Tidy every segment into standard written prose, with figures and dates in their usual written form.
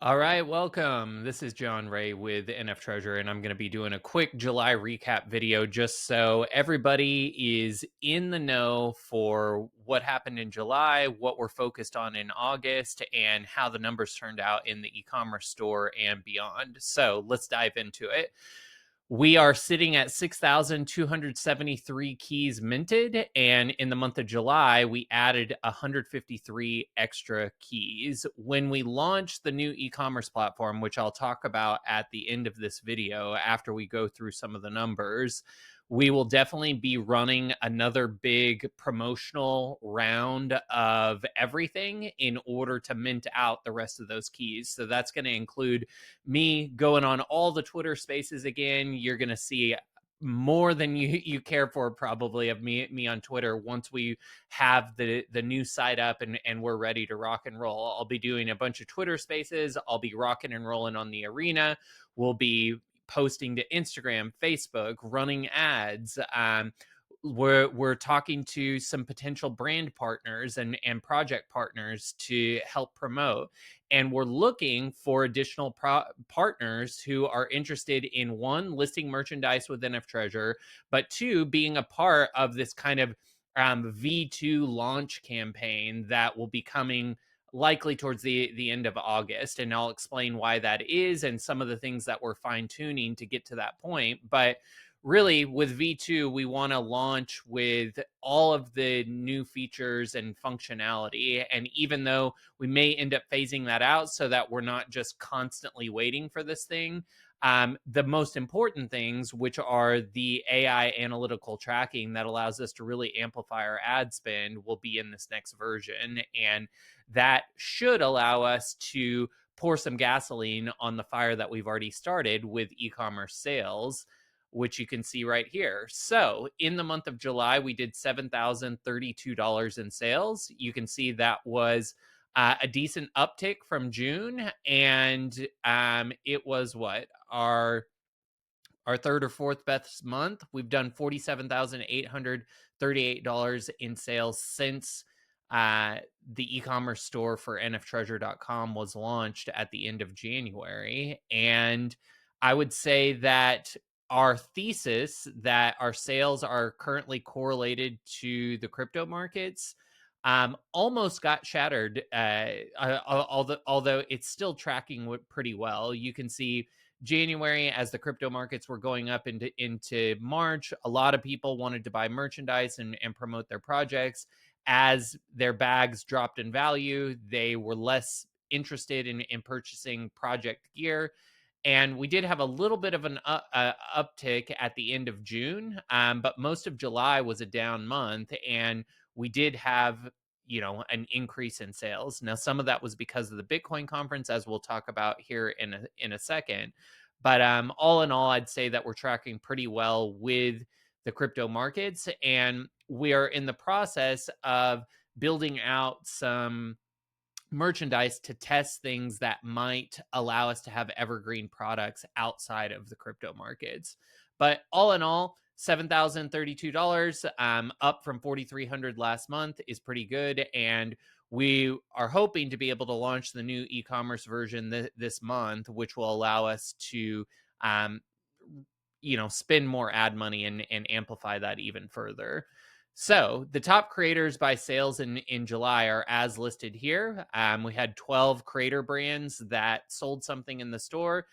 All right, welcome. This is John Ray with NFTREASURE, and I'm going to be doing a quick July recap video just so everybody is in the know for what happened in July, what we're focused on in August, and how the numbers turned out in the e-commerce store and beyond. So let's dive into it. We are sitting at 6,273 keys minted. And in the month of July, we added 153 extra keys. When we launch the new e commerce platform, which I'll talk about at the end of this video after we go through some of the numbers, we will definitely be running another big promotional round of everything in order to mint out the rest of those keys. So that's going to include me going on all the Twitter spaces again. You're going to see more than you care for probably of me on Twitter once we have the new site up and we're ready to rock and roll. I'll be doing a bunch of Twitter spaces. I'll be rocking and rolling on the arena. We'll be posting to Instagram, Facebook, running ads. We're talking to some potential brand partners and project partners to help promote, and we're looking for additional partners who are interested in, one, listing merchandise with NFTREASURE, but two, being a part of this kind of V2 launch campaign that will be coming likely towards the end of August. And I'll explain why that is and some of the things that we're fine tuning to get to that point. But really, with V2, we want to launch with all of the new features and functionality. And even though we may end up phasing that out so that we're not just constantly waiting for this thing, the most important things, which are the AI analytical tracking that allows us to really amplify our ad spend, will be in this next version. And that should allow us to pour some gasoline on the fire that we've already started with e-commerce sales, which you can see right here. So in the month of July, we did $7,032 in sales. You can see that was a decent uptick from June, and it was what our third or fourth best month. We've done $47,838 in sales since the e-commerce store for nftreasure.com was launched at the end of January. And I would say that our thesis that our sales are currently correlated to the crypto markets almost got shattered, although it's still tracking pretty well. You can see January, as the crypto markets were going up into March, a lot of people wanted to buy merchandise and promote their projects. As their bags dropped in value, they were less interested in purchasing project gear. And we did have a little bit of an uptick at the end of June, but most of July was a down month, and we did have an increase in sales. Now, some of that was because of the Bitcoin conference, as we'll talk about here in a second. But all in all, I'd say that we're tracking pretty well with the crypto markets, and we are in the process of building out some merchandise to test things that might allow us to have evergreen products outside of the crypto markets. But all in all, $7,032, up from 4,300 last month, is pretty good. And we are hoping to be able to launch the new e-commerce version this month, which will allow us to spend more ad money and amplify that even further. So the top creators by sales in July are as listed here. We had 12 creator brands that sold something in the store.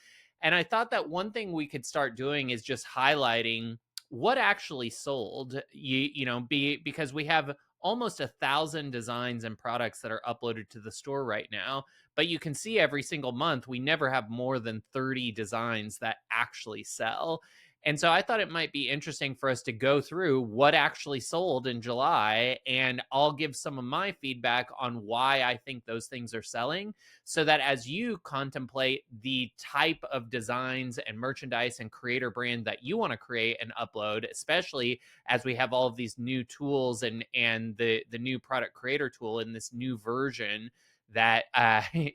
And I thought that one thing we could start doing is just highlighting what actually sold, because we have almost 1,000 designs and products that are uploaded to the store right now. But you can see every single month, we never have more than 30 designs that actually sell. And so I thought it might be interesting for us to go through what actually sold in July, and I'll give some of my feedback on why I think those things are selling, so that as you contemplate the type of designs and merchandise and creator brand that you want to create and upload, especially as we have all of these new tools and the new product creator tool in this new version that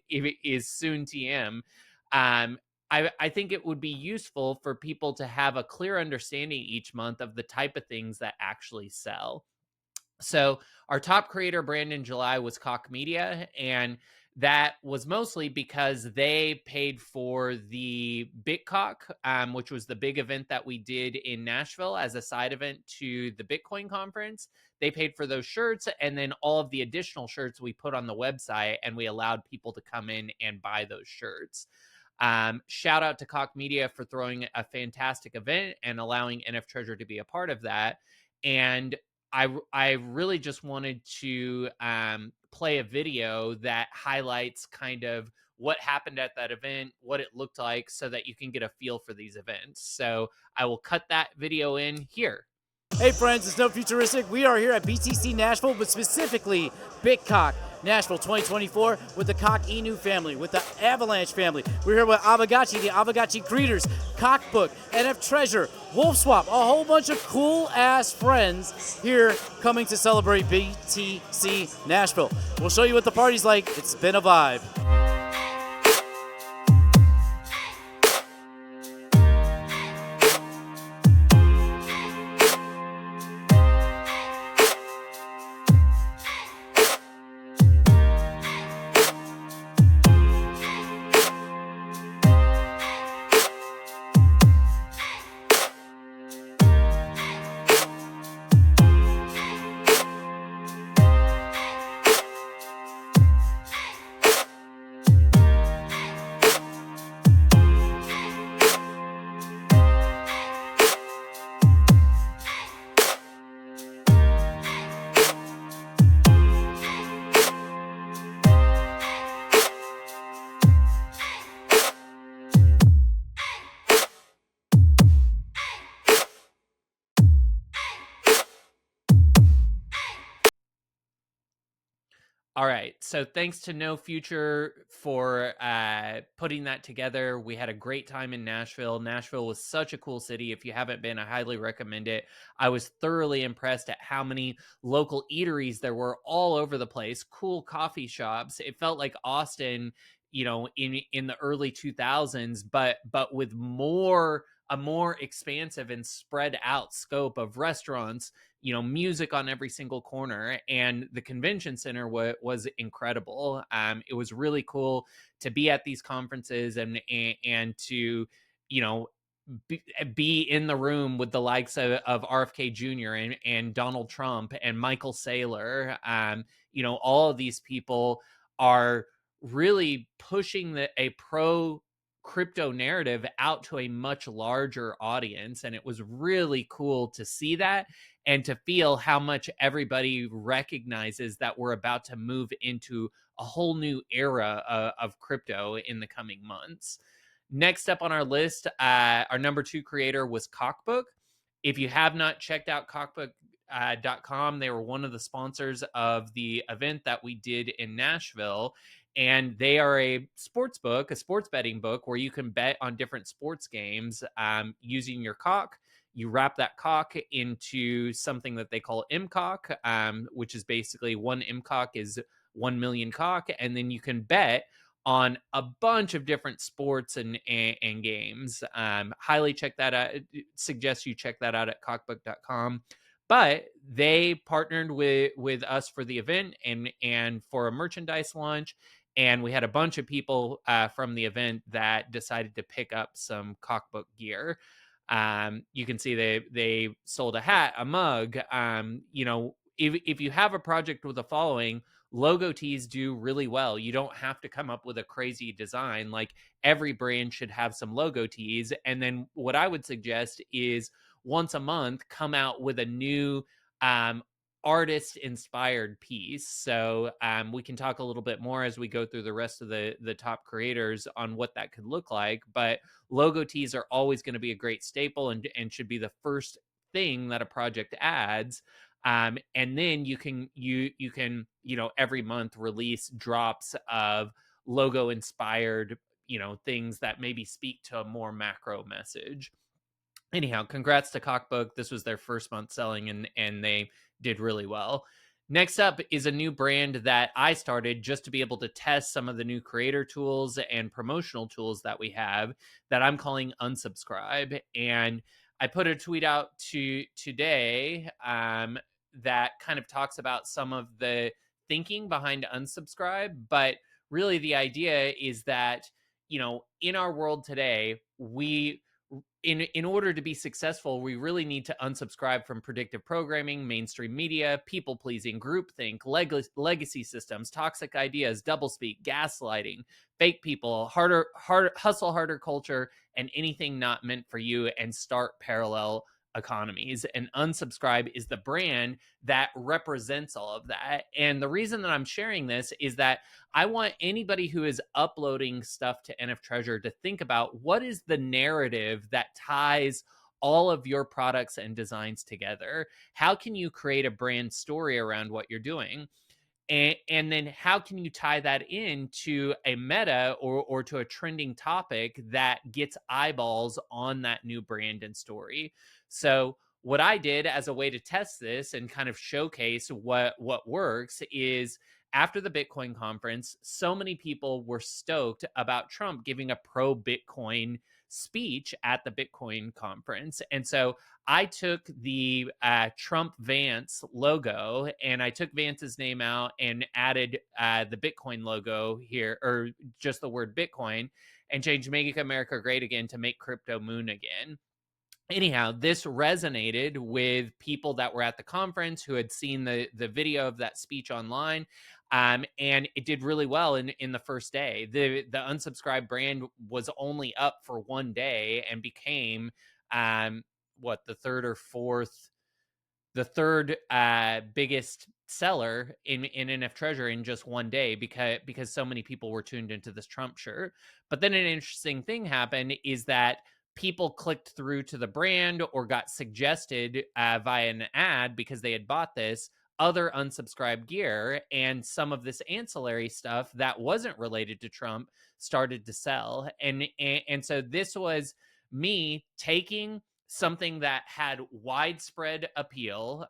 is soon TM. I think it would be useful for people to have a clear understanding each month of the type of things that actually sell. So our top creator brand in July was Cock Media, and that was mostly because they paid for the Bitcock, which was the big event that we did in Nashville as a side event to the Bitcoin conference. They paid for those shirts, and then all of the additional shirts we put on the website, and we allowed people to come in and buy those shirts. Shout out to Cock Media for throwing a fantastic event and allowing NF Treasure to be a part of that. And I really just wanted to play a video that highlights kind of what happened at that event, what it looked like, so that you can get a feel for these events. So I will cut that video in here. Hey friends, it's No Futuristic. We are here at BTC Nashville, but specifically Bitcock Nashville 2024 with the Cock Inu family, with the Avalanche family. We're here with Avagachi, the Avagachi Creators, Cockbook, NFTREASURE, Wolf Swap, a whole bunch of cool ass friends here coming to celebrate BTC Nashville. We'll show you what the party's like. It's been a vibe. All right. So thanks to No Future for putting that together. We had a great time in Nashville. Nashville was such a cool city. If you haven't been, I highly recommend it. I was thoroughly impressed at how many local eateries there were all over the place, cool coffee shops. It felt like Austin, in the early 2000s, but with a more expansive and spread out scope of restaurants, music on every single corner, and the convention center was incredible. It was really cool to be at these conferences and to, be in the room with the likes of RFK Jr. and Donald Trump and Michael Saylor. All of these people are really pushing a pro crypto narrative out to a much larger audience. And it was really cool to see that and to feel how much everybody recognizes that we're about to move into a whole new era of crypto in the coming months. Next up on our list, our number 2 creator was Cockbook. If you have not checked out cockbook.com, they were one of the sponsors of the event that we did in Nashville. And they are a sports book, a sports betting book, where you can bet on different sports games using your cock. You wrap that cock into something that they call MCock, which is basically one MCock is 1 million cock. And then you can bet on a bunch of different sports and games. Highly check that out. Suggest you check that out at cockbook.com. But they partnered with us for the event and for a merchandise launch. And we had a bunch of people from the event that decided to pick up some Cockbook gear. You can see they sold a hat, a mug. If you have a project with a following, logo tees do really well. You don't have to come up with a crazy design. Like, every brand should have some logo tees. And then what I would suggest is once a month, come out with a new artist inspired piece. So we can talk a little bit more as we go through the rest of the top creators on what that could look like. But logo tees are always going to be a great staple and should be the first thing that a project adds. And then you can every month release drops of logo inspired things that maybe speak to a more macro message. Anyhow, congrats to Cockbook. This was their first month selling, and they did really well. Next up is a new brand that I started just to be able to test some of the new creator tools and promotional tools that we have, that I'm calling Unsubscribe. And I put a tweet out today that kind of talks about some of the thinking behind Unsubscribe. But really the idea is that, in our world today, in order to be successful, we really need to unsubscribe from predictive programming, mainstream media, people pleasing, groupthink, legacy systems, toxic ideas, doublespeak, gaslighting, fake people, hustle harder culture, and anything not meant for you, and start parallel economies. And unsubscribe is the brand that represents all of that. And the reason that I'm sharing this is that I want anybody who is uploading stuff to NF Treasure to think about what is the narrative that ties all of your products and designs together. How can you create a brand story around what you're doing? And then how can you tie that into a meta, or to a trending topic that gets eyeballs on that new brand and story? So what I did as a way to test this and kind of showcase what works is, after the Bitcoin conference, so many people were stoked about Trump giving a pro Bitcoin speech at the Bitcoin conference. And so I took the Trump Vance logo, and I took Vance's name out and added the Bitcoin logo here, or just the word Bitcoin, and changed "Make America Great Again" to "Make Crypto Moon Again." Anyhow, this resonated with people that were at the conference, who had seen the video of that speech online, and it did really well in the first day. The unsubscribed brand was only up for one day and became what, the third biggest seller in NF Treasure in just one day, because so many people were tuned into this Trump shirt. But then an interesting thing happened, is that people clicked through to the brand, or got suggested via an ad, because they had bought this other unsubscribed gear, and some of this ancillary stuff that wasn't related to Trump started to sell. And so this was me taking something that had widespread appeal,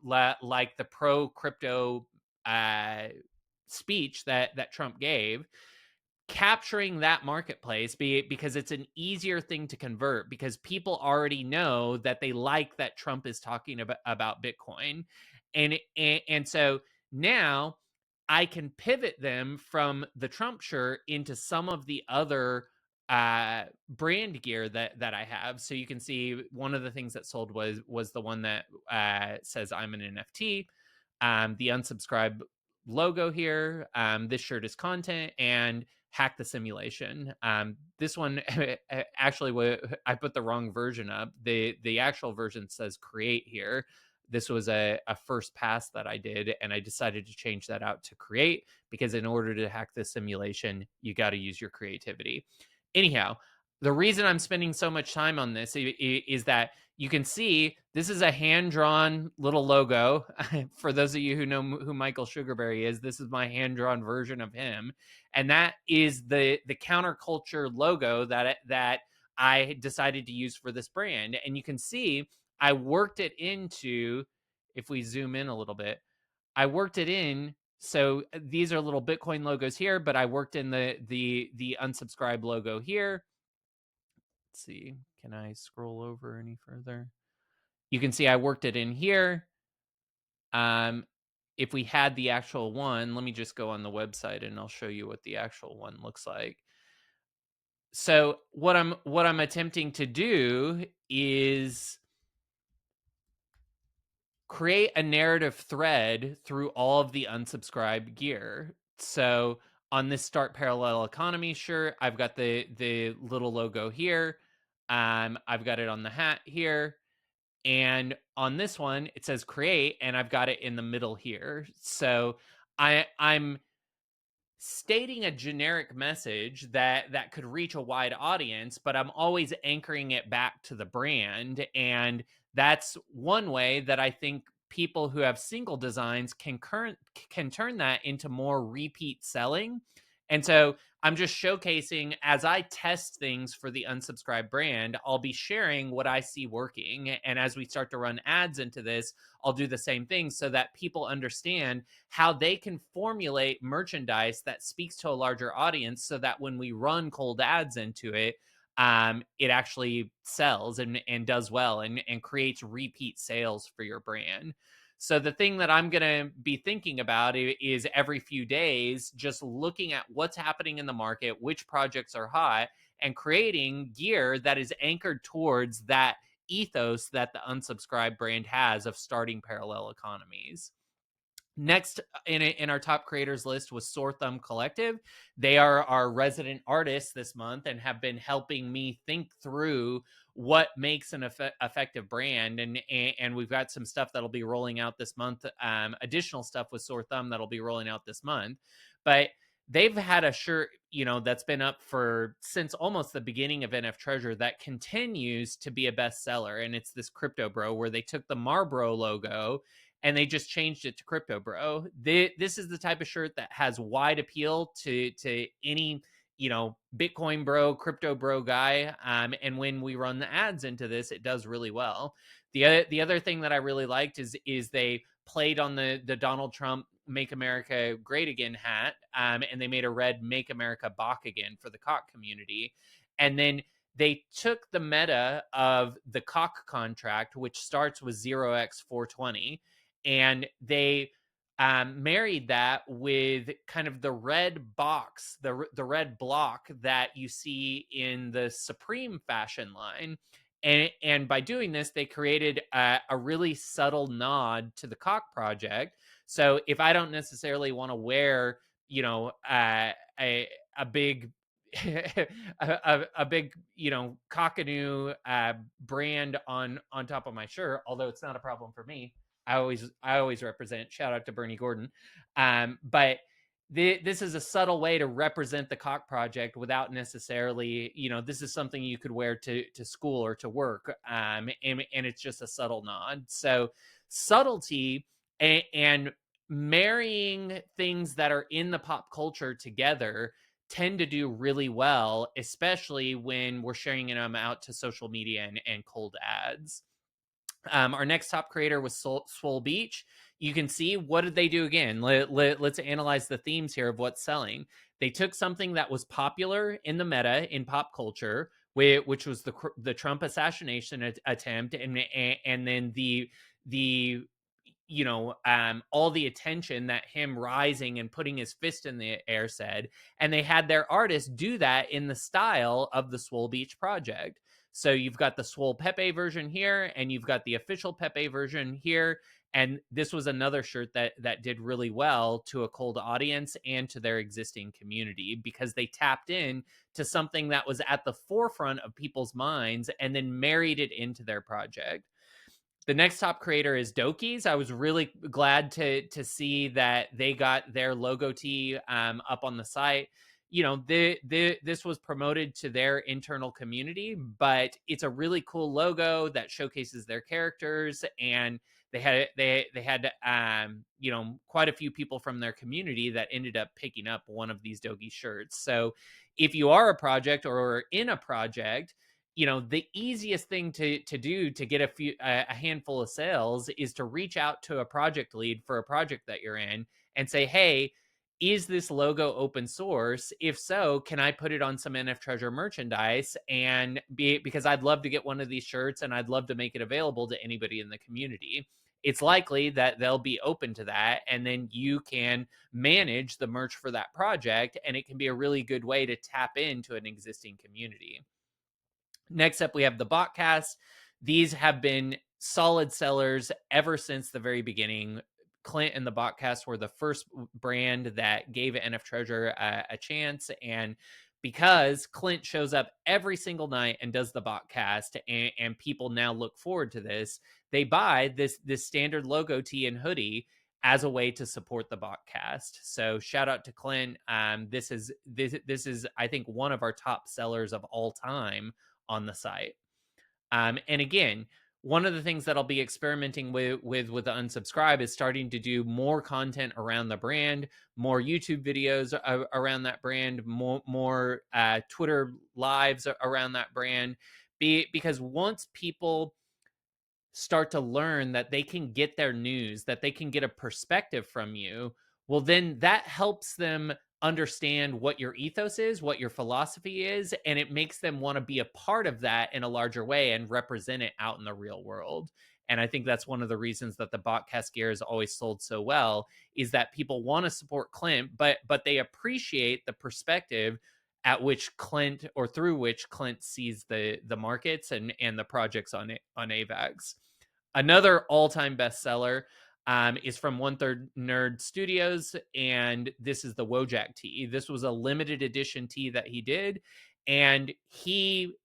like the pro crypto uh, speech that Trump gave, capturing that marketplace, because it's an easier thing to convert, because people already know that they like that Trump is talking about Bitcoin. And so now I can pivot them from the Trump shirt into some of the other brand gear that I have. So you can see one of the things that sold was the one that says "I'm an NFT." The unsubscribe logo here. This shirt is content, and "Hack the Simulation." This one actually, I put the wrong version up. The actual version says "Create" here. This was a first pass that I did, and I decided to change that out to "Create," because in order to hack the simulation, you got to use your creativity. Anyhow, the reason I'm spending so much time on this is that you can see this is a hand-drawn little logo. For those of you who know who Michael Sugarberry is, this is my hand-drawn version of him, and that is the counterculture logo that I decided to use for this brand. And you can see I worked it into, if we zoom in a little bit, I worked it in. So these are little Bitcoin logos here, but I worked in the unsubscribe logo here. Let's see, can I scroll over any further? You can see I worked it in here. If we had the actual one, let me just go on the website and I'll show you what the actual one looks like. So what I'm attempting to do is create a narrative thread through all of the unsubscribed gear. So on this "Start Parallel Economy" shirt, I've got the little logo here. I've got it on the hat here. And on this one, it says "Create," and I've got it in the middle here. So I'm stating a generic message that could reach a wide audience, but I'm always anchoring it back to the brand. And that's one way that I think people who have single designs can turn that into more repeat selling. And so I'm just showcasing, as I test things for the unsubscribed brand, I'll be sharing what I see working. And as we start to run ads into this, I'll do the same thing, so that people understand how they can formulate merchandise that speaks to a larger audience, so that when we run cold ads into it, it actually sells and does well, and creates repeat sales for your brand. So the thing that I'm going to be thinking about is every few days, just looking at what's happening in the market, which projects are hot, and creating gear that is anchored towards that ethos that the Unsubscribe brand has of starting parallel economies. Next in our top creators list was Sore Thumb Collective. They are our resident artists this month and have been helping me think through what makes an effective brand. And we've got some stuff that'll be rolling out this month. Additional stuff with Sore Thumb that'll be rolling out this month. But they've had a shirt, that's been up for since almost the beginning of NF Treasure that continues to be a bestseller. And it's this Crypto Bro where they took the Marlboro logo and they just changed it to Crypto Bro. This is the type of shirt that has wide appeal to any Bitcoin bro, crypto bro guy. And when we run the ads into this, it does really well. The other thing that I really liked is they played on the Donald Trump "Make America Great Again" hat, and they made a red "Make America Bach Again" for the cock community, and then they took the meta of the cock contract, which starts with 0x420, and they married that with kind of the red box, the red block that you see in the Supreme fashion line. And by doing this, they created a really subtle nod to the cock project. So if I don't necessarily want to wear, a big a big cockadoo brand on top of my shirt, although it's not a problem for me. I always represent. Shout out to Bernie Gordon. But this is a subtle way to represent the cock project without necessarily, this is something you could wear to school or to work, and it's just a subtle nod. So subtlety and marrying things that are in the pop culture together tend to do really well, especially when we're sharing them out to social media and cold ads. Our next top creator was Swole Beach. You can see, what did they do again? Let's analyze the themes here of what's selling. They took something that was popular in the meta in pop culture, which was the Trump assassination attempt, and then the all the attention that him rising and putting his fist in the air said, and they had their artists do that in the style of the Swole Beach project. So you've got the Swole Pepe version here, and you've got the official Pepe version here. And this was another shirt that did really well to a cold audience and to their existing community, because they tapped in to something that was at the forefront of people's minds and then married it into their project. The next top creator is Dokies. I was really glad to see that they got their logo tee up on the site. This was promoted to their internal community, but it's a really cool logo that showcases their characters, and they had quite a few people from their community that ended up picking up one of these Doki shirts. So if you are a project or in a project, the easiest thing to do to get a handful of sales is to reach out to a project lead for a project that you're in and say, hey, is this logo open source? If so, can I put it on some NF Treasure merchandise? And because I'd love to get one of these shirts, and I'd love to make it available to anybody in the community. It's likely that they'll be open to that, and then you can manage the merch for that project, and it can be a really good way to tap into an existing community. Next up, we have the Botcast. These have been solid sellers ever since the very beginning. Clint and the Botcast were the first brand that gave NF Treasure a chance. And because Clint shows up every single night and does the Botcast, and people now look forward to this, they buy this standard logo tee and hoodie as a way to support the Botcast. So shout out to Clint. This is I think one of our top sellers of all time on the site. And again, one of the things that I'll be experimenting with the Unsubscribe is starting to do more content around the brand, more YouTube videos around that brand, more Twitter lives around that brand. Because once people start to learn that they can get their news, that they can get a perspective from you, well, then that helps them understand what your ethos is, what your philosophy is, and it makes them want to be a part of that in a larger way and represent it out in the real world. And I think that's one of the reasons that the botcast gear has always sold so well, is that people want to support Clint, but they appreciate the perspective at which Clint, or through which Clint, sees the markets and the projects on AVAX. Another all-time bestseller is from One Third Nerd Studios, and this is the Wojak tea. This was a limited edition tea that he did, and he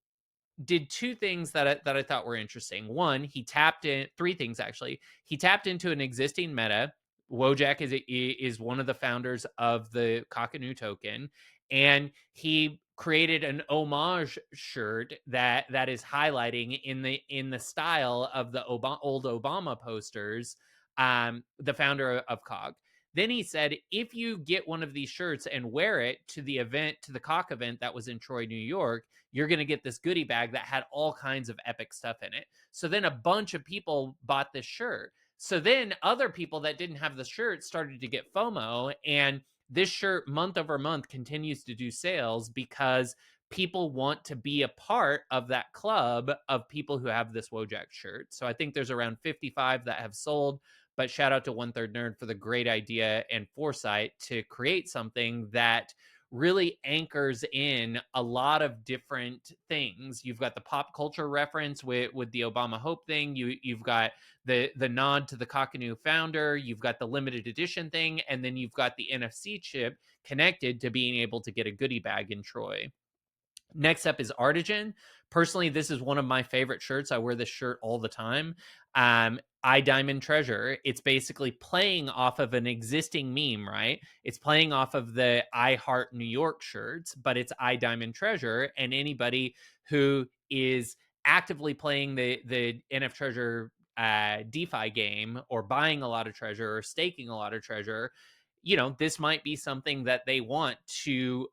did two things that I thought were interesting. One, he tapped in three things actually. He tapped into an existing meta. Wojak is one of the founders of the Kakanu token, and he created an homage shirt that is highlighting in the style of the old Obama posters. The founder of COG. Then he said, if you get one of these shirts and wear it to the Cock event that was in Troy, New York, you're going to get this goodie bag that had all kinds of epic stuff in it. So then a bunch of people bought this shirt. So then other people that didn't have the shirt started to get FOMO, and this shirt month over month continues to do sales because people want to be a part of that club of people who have this Wojak shirt. So I think there's around 55 that have sold. But shout out to One Third Nerd for the great idea and foresight to create something that really anchors in a lot of different things. You've got the pop culture reference with the Obama Hope thing. You've got the nod to the Kakanu founder. You've got the limited edition thing, and then you've got the NFC chip connected to being able to get a goodie bag in Troy. Next up is Artigen. Personally, this is one of my favorite shirts. I wear this shirt all the time. I Diamond Treasure. It's basically playing off of an existing meme, right? It's playing off of the I Heart New York shirts, but it's I Diamond Treasure. And anybody who is actively playing the NF Treasure DeFi game, or buying a lot of treasure, or staking a lot of treasure, this might be something that they want to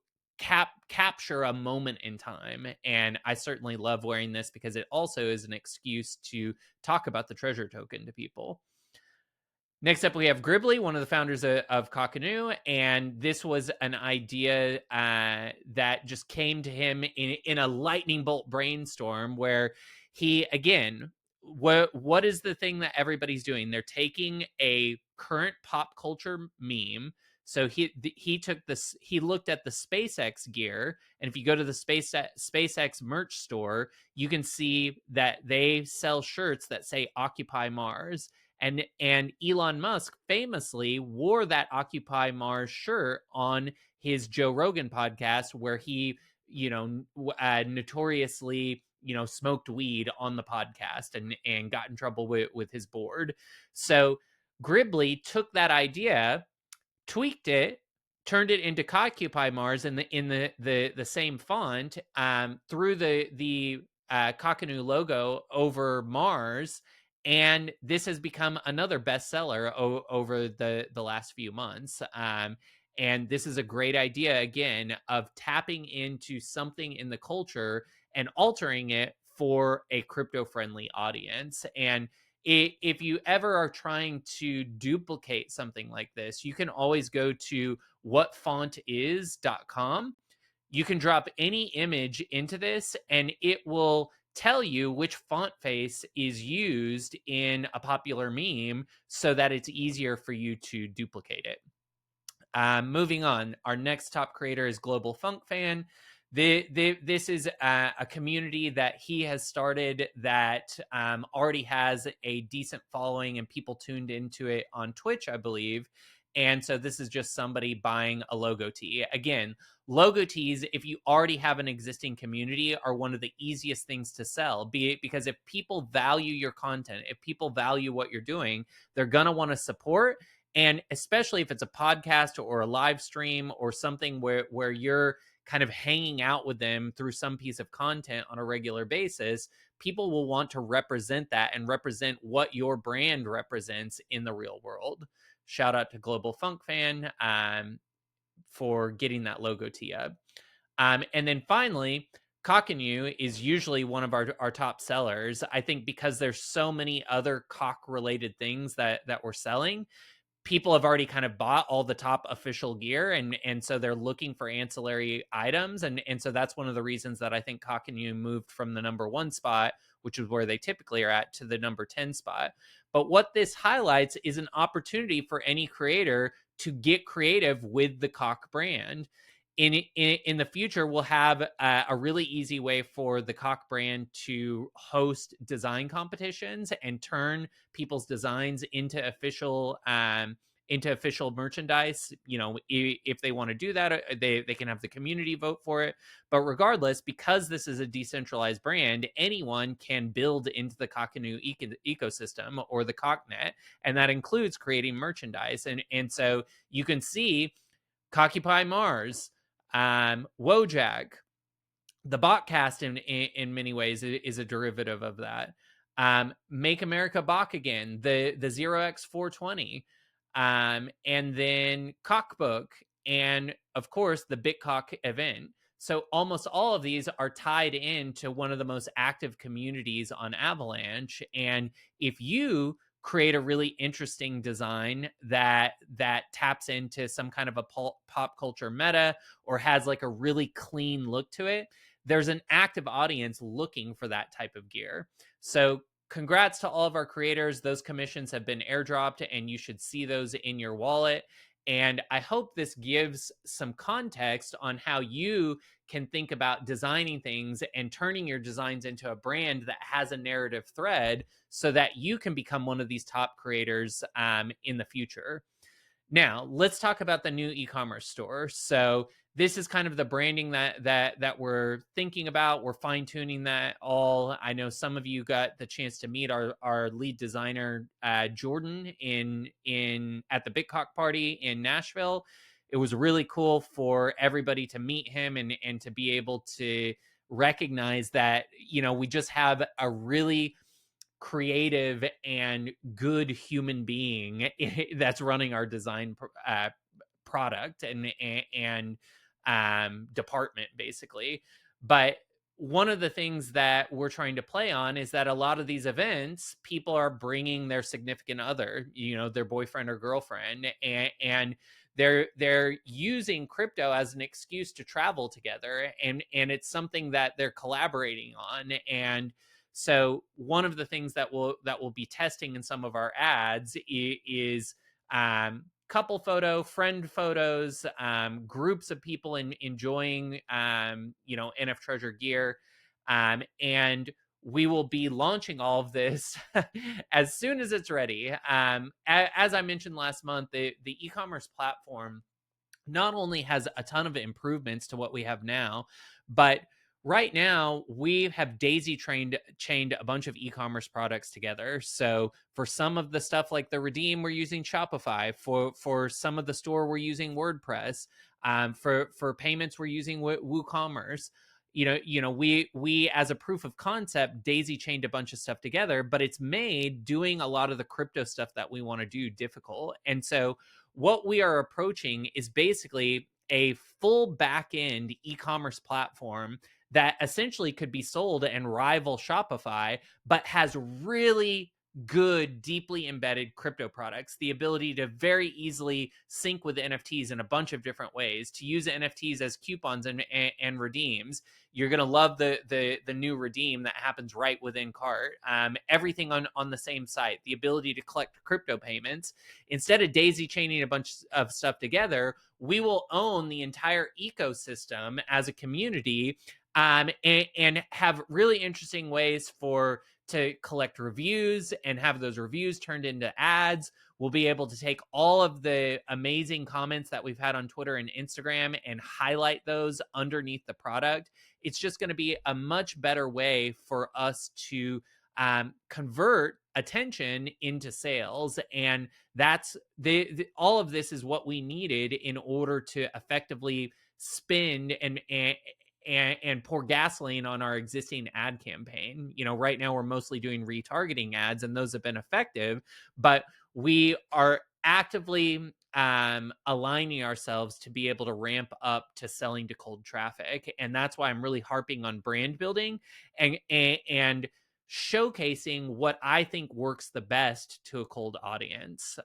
capture a moment in time. And I certainly love wearing this because it also is an excuse to talk about the treasure token to people. Next up, we have Gribbly, one of the founders of Kakanu, and this was an idea that just came to him in a lightning bolt brainstorm, where he, again, what is the thing that everybody's doing? They're taking a current pop culture meme. So he took this. He looked at the SpaceX gear, and if you go to the SpaceX merch store, you can see that they sell shirts that say "Occupy Mars." And Elon Musk famously wore that Occupy Mars shirt on his Joe Rogan podcast, where he, notoriously, smoked weed on the podcast and got in trouble with his board. So Gribbly took that idea, tweaked it, turned it into Occupy Mars in the same font, through the Kakanu logo over Mars, and this has become another bestseller over the last few months. And this is a great idea, again, of tapping into something in the culture and altering it for a crypto friendly audience. And if you ever are trying to duplicate something like this, you can always go to whatfontis.com. You can drop any image into this, and it will tell you which font face is used in a popular meme so that it's easier for you to duplicate it. Moving on, our next top creator is Global Funk Fan. This is a community that he has started that already has a decent following and people tuned into it on Twitch, I believe. And so this is just somebody buying a logo tee. Again, logo tees, if you already have an existing community, are one of the easiest things to sell. Because if people value your content, if people value what you're doing, they're going to want to support. And especially if it's a podcast or a live stream or something where you're kind of hanging out with them through some piece of content on a regular basis, people will want to represent that and represent what your brand represents in the real world. Shout out to Global Funk Fan for getting that logo tee up. And then finally, Kakanu is usually one of our top sellers. I think because there's so many other cock related things that we're selling, people have already kind of bought all the top official gear, and so they're looking for ancillary items, and so that's one of the reasons that I think Cockanu moved from the number 1 spot, which is where they typically are at, to the number 10 spot. But what this highlights is an opportunity for any creator to get creative with the Cock brand. In the future, we'll have a really easy way for the Cock brand to host design competitions and turn people's designs into official merchandise. If they want to do that, they can have the community vote for it. But regardless, because this is a decentralized brand, anyone can build into the Cockanu ecosystem or the Cocknet, and that includes creating merchandise. And so you can see Cockupy Mars, Wojak, the Botcast in many ways is a derivative of that. Make America Bach Again, the 0x420, and then Cockbook, and of course the BitCock event. So almost all of these are tied into one of the most active communities on Avalanche. And if you create a really interesting design that taps into some kind of a pop culture meta, or has like a really clean look to it, there's an active audience looking for that type of gear. So congrats to all of our creators. Those commissions have been airdropped, and you should see those in your wallet. And I hope this gives some context on how you can think about designing things and turning your designs into a brand that has a narrative thread, so that you can become one of these top creators in the future. Now, let's talk about the new e-commerce store. So this is kind of the branding that we're thinking about. We're fine tuning that all. I know some of you got the chance to meet our lead designer, Jordan, in at the BitCock party in Nashville. It was really cool for everybody to meet him, and to be able to recognize that we just have a really creative and good human being that's running our design product and department, basically. But one of the things that we're trying to play on is that a lot of these events, people are bringing their significant other, their boyfriend or girlfriend, and they're using crypto as an excuse to travel together, and it's something that they're collaborating on. And so one of the things that we'll be testing in some of our ads is couple photo, friend photos, groups of people enjoying NFTREASURE gear, and we will be launching all of this as soon as it's ready. As I mentioned last month, the e-commerce platform not only has a ton of improvements to what we have now, but right now we have chained a bunch of e-commerce products together. So for some of the stuff like the redeem, we're using Shopify. For some of the store, we're using WordPress. For payments, we're using WooCommerce. We as a proof of concept daisy chained a bunch of stuff together, but it's made doing a lot of the crypto stuff that we want to do difficult. And so what we are approaching is basically a full back end e-commerce platform that essentially could be sold and rival Shopify, but has really good, deeply embedded crypto products, the ability to very easily sync with NFTs in a bunch of different ways, to use NFTs as coupons and redeems. You're going to love the new redeem that happens right within cart. Everything on the same site, the ability to collect crypto payments. Instead of daisy chaining a bunch of stuff together, we will own the entire ecosystem as a community, and have really interesting ways to collect reviews and have those reviews turned into ads. We'll be able to take all of the amazing comments that we've had on Twitter and Instagram and highlight those underneath the product. It's just going to be a much better way for us to convert attention into sales. And that's all of this is what we needed in order to effectively spend and pour gasoline on our existing ad campaign. Right now we're mostly doing retargeting ads, and those have been effective, but we are actively aligning ourselves to be able to ramp up to selling to cold traffic. And that's why I'm really harping on brand building and showcasing what I think works the best to a cold audience.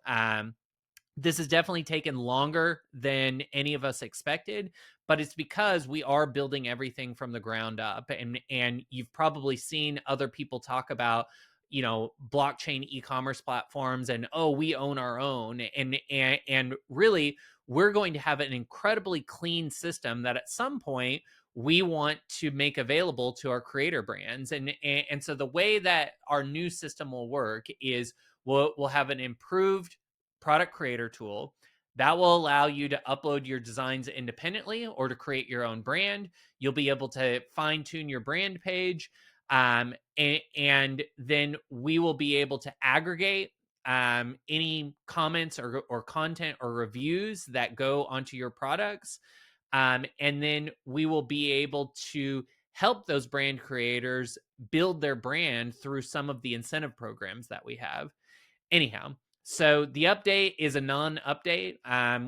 This has definitely taken longer than any of us expected, but it's because we are building everything from the ground up. And you've probably seen other people talk about, blockchain e-commerce platforms and, oh, we own our own. And really, we're going to have an incredibly clean system that at some point we want to make available to our creator brands. And so the way that our new system will work is we'll have an improved product creator tool that will allow you to upload your designs independently or to create your own brand. You'll be able to fine tune your brand page. And then we will be able to aggregate any comments or content or reviews that go onto your products. And then we will be able to help those brand creators build their brand through some of the incentive programs that we have. Anyhow, so the update is a non-update.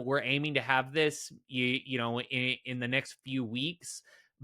We're aiming to have this, in the next few weeks,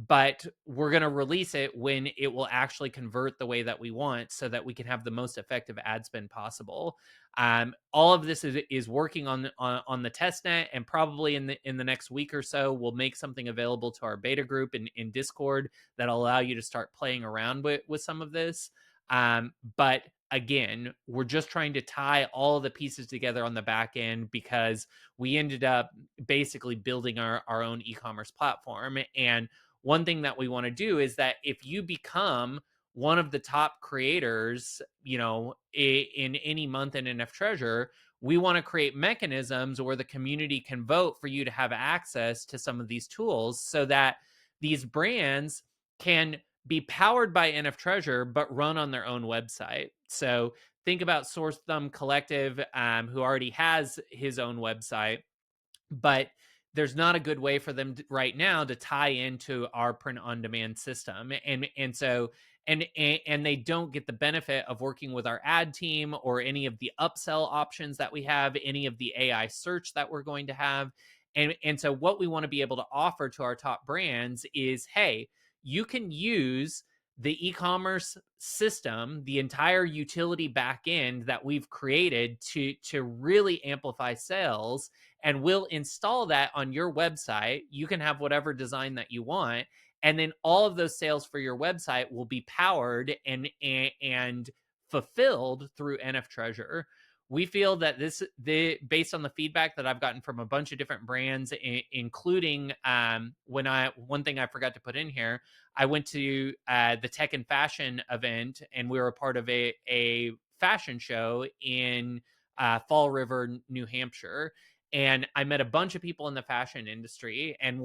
but we're going to release it when it will actually convert the way that we want, so that we can have the most effective ad spend possible. All of this is working on the test net, and probably in the next week or so, we'll make something available to our beta group in Discord that'll allow you to start playing around with some of this. But again, we're just trying to tie all of the pieces together on the back end, because we ended up basically building our own e-commerce platform. And one thing that we want to do is that if you become one of the top creators, in any month in NF Treasure, we want to create mechanisms where the community can vote for you to have access to some of these tools, so that these brands can be powered by NF Treasure, but run on their own website. So think about Source Thumb Collective, who already has his own website, but there's not a good way for them right now to tie into our print on demand system. And they don't get the benefit of working with our ad team or any of the upsell options that we have, any of the AI search that we're going to have. And so what we want to be able to offer to our top brands is, hey, you can use the e-commerce system, the entire utility backend that we've created to really amplify sales, and we'll install that on your website. You can have whatever design that you want, and then all of those sales for your website will be powered and fulfilled through NF Treasure. We feel that based on the feedback that I've gotten from a bunch of different brands, including one thing I forgot to put in here, I went to the Tech and Fashion event, and we were a part of a fashion show in Fall River, New Hampshire. And I met a bunch of people in the fashion industry. And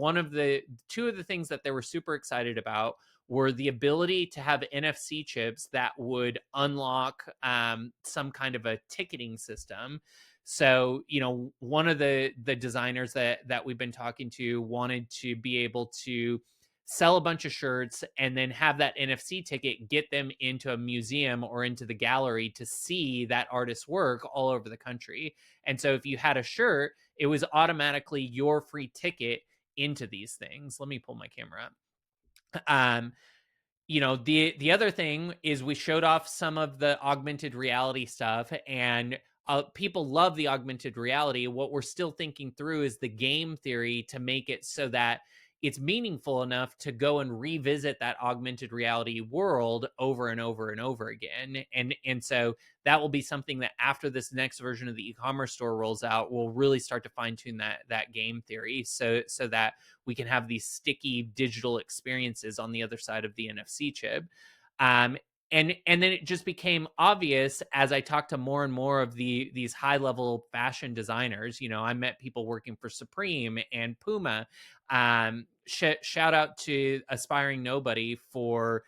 two of the things that they were super excited about were the ability to have NFC chips that would unlock some kind of a ticketing system. So, one of the designers that we've been talking to wanted to be able to sell a bunch of shirts and then have that NFC ticket get them into a museum or into the gallery to see that artist's work all over the country. And so if you had a shirt, it was automatically your free ticket into these things. Let me pull my camera up. The other thing is we showed off some of the augmented reality stuff, and people love the augmented reality. What we're still thinking through is the game theory to make it so that it's meaningful enough to go and revisit that augmented reality world over and over and over again. And so that will be something that after this next version of the e-commerce store rolls out, we'll really start to fine tune that game theory, so that we can have these sticky digital experiences on the other side of the NFC chip. And then it just became obvious as I talked to more and more of these high level fashion designers. I met people working for Supreme and Puma. Shout out to Aspiring Nobody for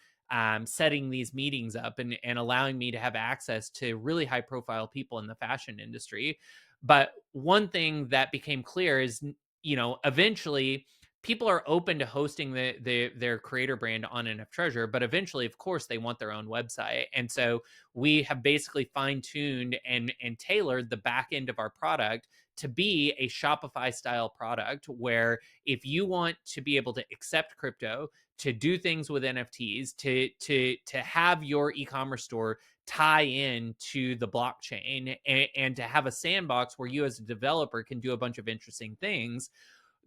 setting these meetings up and allowing me to have access to really high profile people in the fashion industry. But one thing that became clear is, eventually people are open to hosting their creator brand on NF Treasure, but eventually, of course, they want their own website. And so we have basically fine-tuned and tailored the back end of our product to be a Shopify style product, where if you want to be able to accept crypto, to do things with NFTs, to have your e-commerce store tie in to the blockchain, and to have a sandbox where you as a developer can do a bunch of interesting things,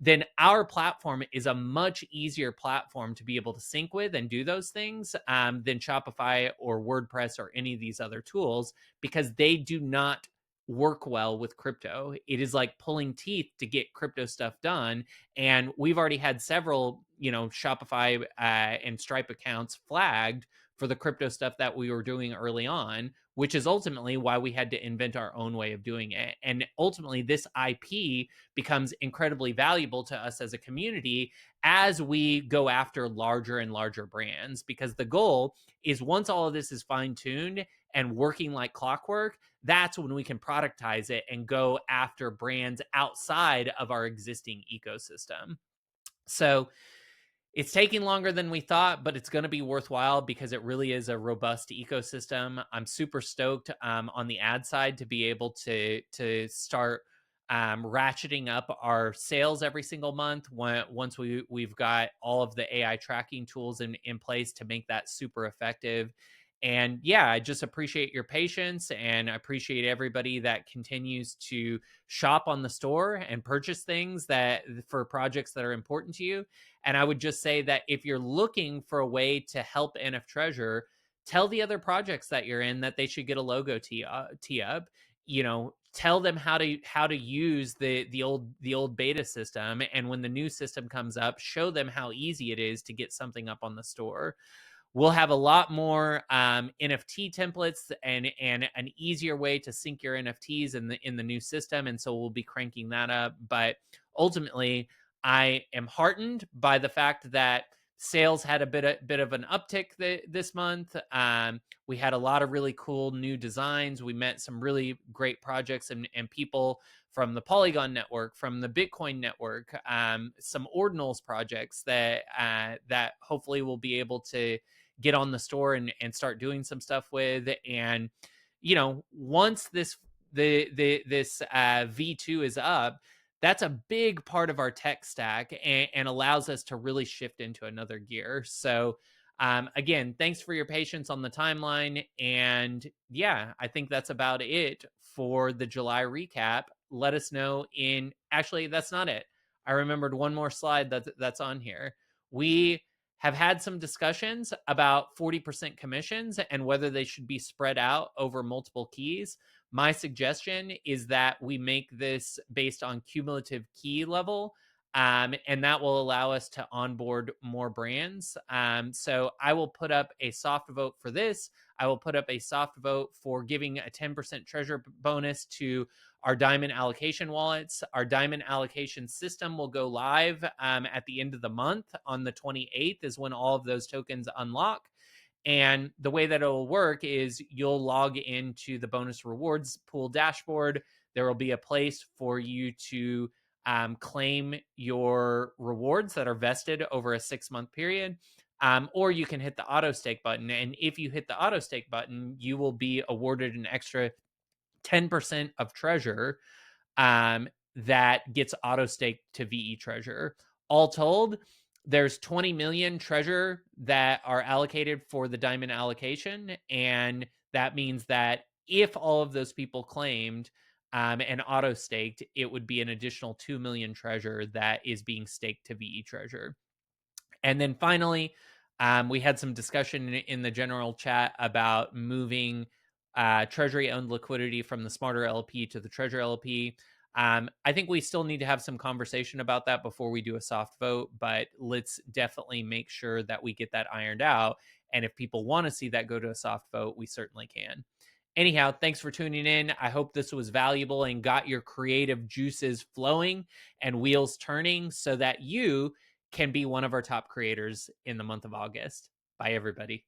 then our platform is a much easier platform to be able to sync with and do those things, than Shopify or WordPress or any of these other tools, because they do not work well with crypto. It is like pulling teeth to get crypto stuff done. And we've already had several, Shopify and Stripe accounts flagged for the crypto stuff that we were doing early on, which is ultimately why we had to invent our own way of doing it. And ultimately, this IP becomes incredibly valuable to us as a community as we go after larger and larger brands, because the goal is, once all of this is fine tuned and working like clockwork, that's when we can productize it and go after brands outside of our existing ecosystem. So it's taking longer than we thought, but it's going to be worthwhile because it really is a robust ecosystem. I'm super stoked, on the ad side, to be able to start ratcheting up our sales every single month once we've got all of the AI tracking tools in place to make that super effective. And yeah, I just appreciate your patience, and I appreciate everybody that continues to shop on the store and purchase things that for projects that are important to you. And I would just say that if you're looking for a way to help NF Treasure, tell the other projects that you're in that they should get a logo tee up. Tell them how to use the old beta system, and when the new system comes up, show them how easy it is to get something up on the store. We'll have a lot more NFT templates and an easier way to sync your NFTs in the new system, and so we'll be cranking that up. But ultimately, I am heartened by the fact that sales had a bit of an uptick this month. We had a lot of really cool new designs. We met some really great projects and people from the Polygon network, from the Bitcoin network, some Ordinals projects that hopefully we'll be able to get on the store and start doing some stuff with. And once this V2 is up, that's a big part of our tech stack, and allows us to really shift into another gear. So again, thanks for your patience on the timeline. And yeah, I think that's about it for the July recap. Let us know actually, that's not it. I remembered one more slide that's on here. We have had some discussions about 40% commissions and whether they should be spread out over multiple keys. My suggestion is that we make this based on cumulative key level, and that will allow us to onboard more brands. So I will put up a soft vote for this. I will put up a soft vote for giving a 10% treasure bonus to our diamond allocation wallets. Our diamond allocation system will go live at the end of the month. On the 28th is when all of those tokens unlock. And the way that it will work is you'll log into the bonus rewards pool dashboard. There will be a place for you to claim your rewards that are vested over a 6-month period. Or you can hit the auto stake button. And if you hit the auto stake button, you will be awarded an extra 10% of treasure that gets auto staked to VE treasure. All told, there's 20 million treasure that are allocated for the diamond allocation. And that means that if all of those people claimed and auto staked, it would be an additional 2 million treasure that is being staked to VE treasure. And then finally, we had some discussion in the general chat about moving treasury owned liquidity from the Smarter LP to the Treasure LP. I think we still need to have some conversation about that before we do a soft vote, but let's definitely make sure that we get that ironed out. And if people want to see that go to a soft vote, we certainly can. Anyhow, thanks for tuning in. I hope this was valuable and got your creative juices flowing and wheels turning so that you can be one of our top creators in the month of August. Bye, everybody.